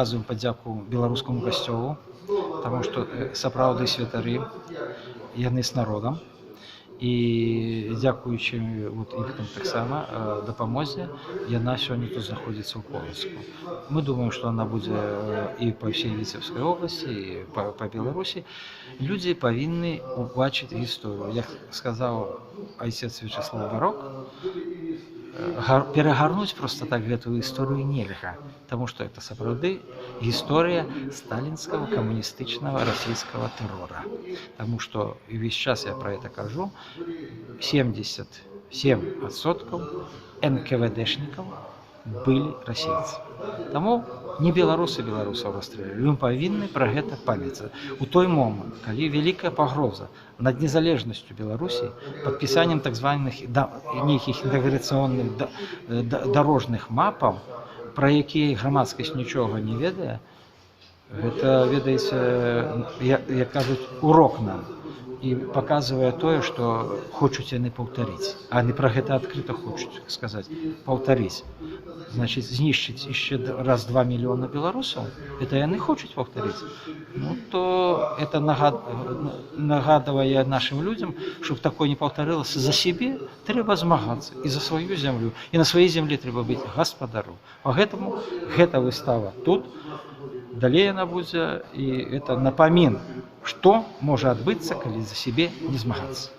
Выказваем падзяку беларускаму касцёлу, таму што сапраўды святары, яны з народам. І дзякуючы іх таксама дапамозе яна сёння тут знаходзіцца ў Полацку. Мы думаем, што яна будзе і па ўсёй Віцебскай обласці, і па Беларусі. Людзі павінны убачыць гісторыю. Як сказаў айцец Вячеслав Барок, перагарнуць проста так гэтую гісторыю нельга, таму што это сапраўды гісторыя сталінскага камуністычнага расійскага тэрора. Таму што увесь час я пра гэта кажу, 77% НКВДшнікаў былі расейцы. Таму не беларусаў расстрэлялі. Мы павінны пра гэта памятаць. У той момант, калі вялікая пагроза над незалежнасцю Беларусі, падпісаннем так званых нейкіх інтэграцыйных дарожных мапаў, пра якія грамадскасць нічога не ведае, гэта, ведаеце, як кажуць, урок нам. І паказвае тое, што хочуць яны паўтарыць. А не пра гэта адкрыта хочуць сказаць. Паўтарыць. Значыць, знішчыць яшчэ раз 2 мільёна беларусаў, это яны хочуць паўтарыць. Ну, то это нагадвае нашым людзям, щоб такое не паўтарылася. За сябе трэба змагацца. І за сваю зямлю. І на сваёй зямлі трэба быць гаспадаром. Пагэтаму гэта выстава тут. Далей яна будзе, і это напамін, што можа адбыцца, калі за сябе не змагацца.